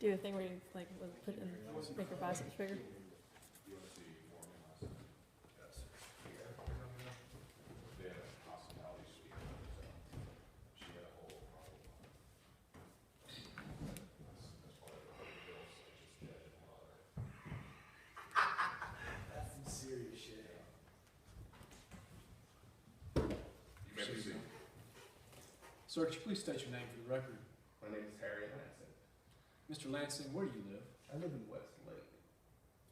do the thing where you like put it in, make your biceps bigger? That's some serious shit. Sir, could you please state your name for the record? My name is Harry Lansing. Mr. Lansing, where do you live? I live in Westlake.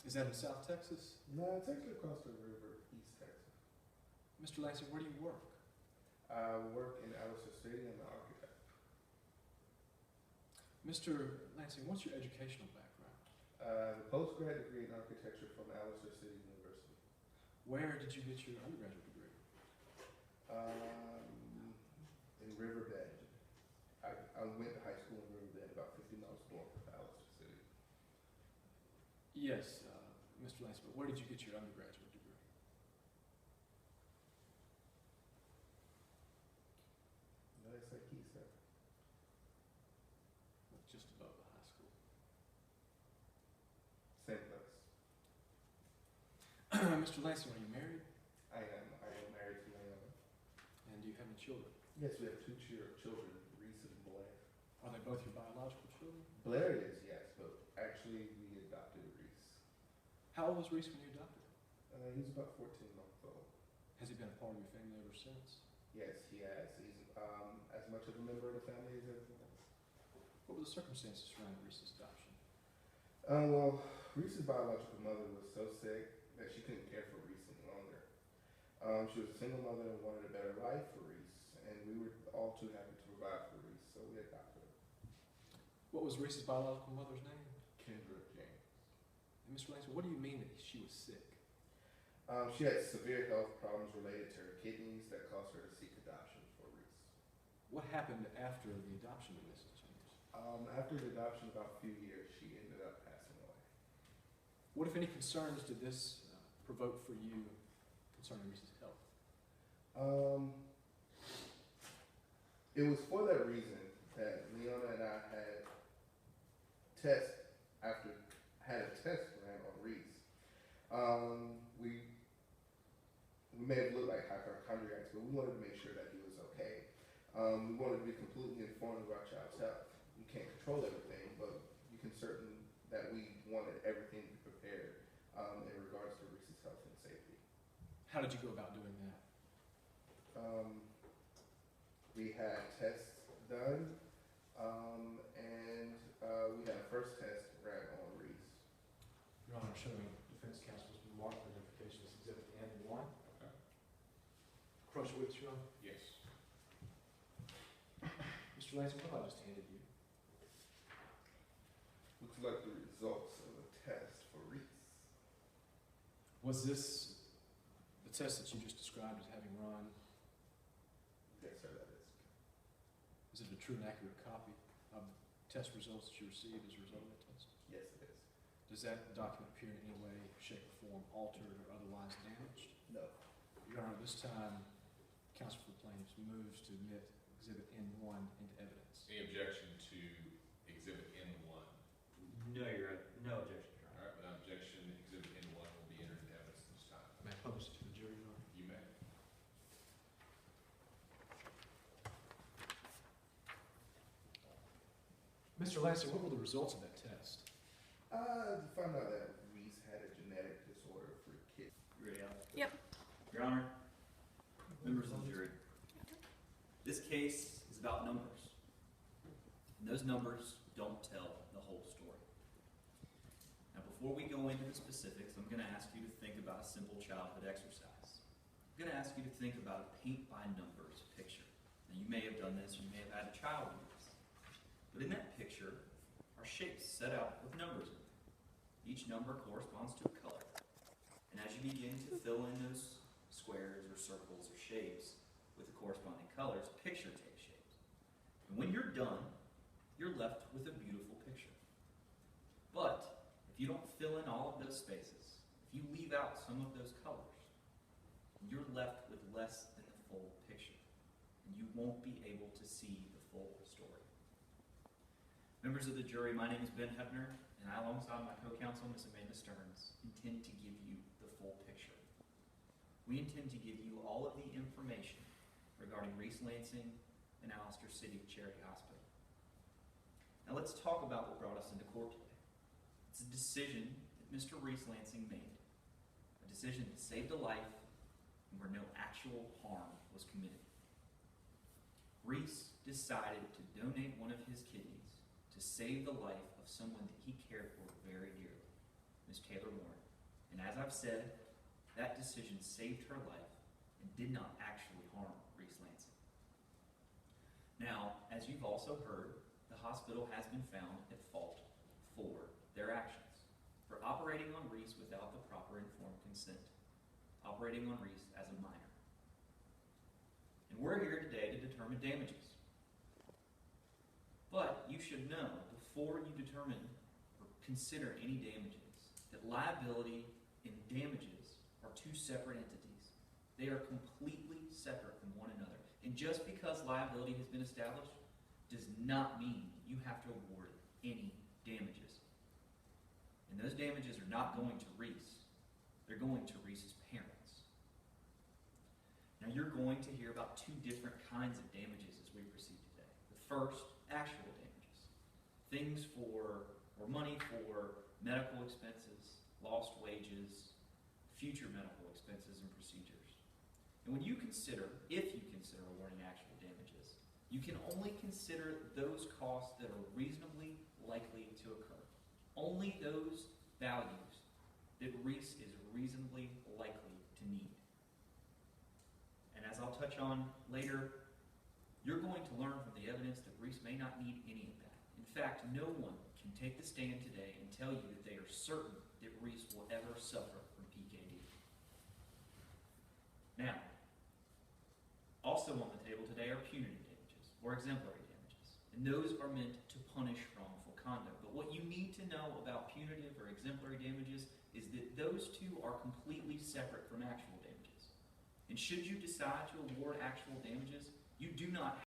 Is that in South Texas? No, it's actually across the river, East Texas. Mr. Lansing, where do you work? I work in Alistair City. I'm an architect. Mr. Lansing, what's your educational background? A postgrad degree in architecture from Alistair City University. Where did you get your undergraduate degree? In Riverbend. I went to high school in Riverbend, about 15 miles north of Alistair City. Yes, Mr. Lansing, but where did you get your undergraduate degree? That's like key, sir. Just above the high school. Same place. Mr. Lansing, are you married? I am married to Naomi. And do you have any children? Yes, we have two children, Reese and Blair. Are they both your biological children? Blair is, yes, but actually we adopted Reese. How old was Reese when you adopted him? He's about 14 months old. Has he been a part of your family ever since? Yes, he has. He's as much of a member of the family as everything else. What were the circumstances surrounding Reese's adoption? Well, Reese's biological mother was so sick that she couldn't care for Reese any longer. She was a single mother and wanted a better life for Reese, and we were all too happy to provide for Reese, so we adopted her. What was Reese's biological mother's name? Kendra James. And Mr. Lansing, what do you mean that she was sick? She had severe health problems related to her kidneys that caused her to seek adoption for Reese. What happened after the adoption of Mrs. James? After the adoption, about a few years, she ended up passing away. What, if any, concerns did this provoke for you concerning Reese's health? It was for that reason that Leona and I had a test ran on Reese. We may have looked like hypochondriacs, but we wanted to make sure that he was okay. We wanted to be completely informed of our child's health. You can't control everything, but you can certain that we wanted everything to be prepared in regards to Reese's health and safety. How did you go about doing that? We had tests done, and we had a first test ran on Reese. Your Honor, showing defense counsel's remark for identification as exhibit N1. Okay. Cross your witness, Your Honor. Yes. Mr. Lansing, what I just handed you? Looks like the results of a test for Reese. Was this the test that you just described as having run? Yes, sir, that is. Is it a true and accurate copy of test results that you received as a result of that test? Yes, it is. Does that document appear in any way, shape, or form altered or otherwise damaged? No. Your Honor, this time, counsel for the plaintiffs moves to admit Exhibit N1 into evidence. Any objection to Exhibit N1? No, no objection, Your All right, without objection, Exhibit N1 will be entered into evidence this time. May I publish it to the jury, Your Honor? You may. Mr. Lansing, what were the results of that test? To find out that Reese had a genetic disorder for kids. You ready, Alex? Yep. Your Honor, members of the jury, this case is about numbers. And those numbers don't tell the whole story. Now, before we go into the specifics, I'm going to ask you to think about a simple childhood exercise. I'm going to ask you to think about a paint-by-numbers picture. Now, you may have done this, you may have had a child do this. But in that picture are shapes set out with numbers in them. Each number corresponds to a color. And as you begin to fill in those squares or circles or shapes with the corresponding colors, picture takes shape. And when you're done, you're left with a beautiful picture. But if you don't fill in all of those spaces, if you leave out some of those colors, you're left with less than the full picture. And you won't be able to see the full story. Members of the jury, my name is Ben Hebner, and I, alongside my co-counsel, Ms. Amanda Stearns, intend to give you the full picture. We intend to give you all of the information regarding Reese Lansing and Alistair City Charity Hospital. Now let's talk about what brought us into court today. It's a decision that Mr. Reese Lansing made, a decision that saved a life and where no actual harm was committed. Reese decided to donate one of his kidneys to save the life of someone that he cared for very dearly, Ms. Taylor Warren. And as I've said, that decision saved her life and did not actually harm Reese Lansing. Now, as you've also heard, the hospital has been found at fault for their actions, for operating on Reese without the proper informed consent, operating on Reese as a minor. And we're here today to determine damages. But you should know, before you determine or consider any damages, that liability and damages are two separate entities. They are completely separate from one another. And just because liability has been established does not mean you have to award any damages. And those damages are not going to Reese. They're going to Reese's parents. Now you're going to hear about two different kinds of damages as we proceed today. The first, actual damages. Things or money for medical expenses, lost wages, future medical expenses and procedures. And when you consider, if you consider awarding actual damages, you can only consider those costs that are reasonably likely to occur. Only those values that Reese is reasonably likely to need. And as I'll touch on later, you're going to learn from the evidence that Reese may not need any of that. In fact, no one can take the stand today and tell you that they are certain that Reese will ever suffer from PKD. Now, also on the table today are punitive damages, or exemplary damages. And those are meant to punish wrongful conduct. But what you need to know about punitive or exemplary damages is that those two are completely separate from actual damages. And should you decide to award actual damages, you do not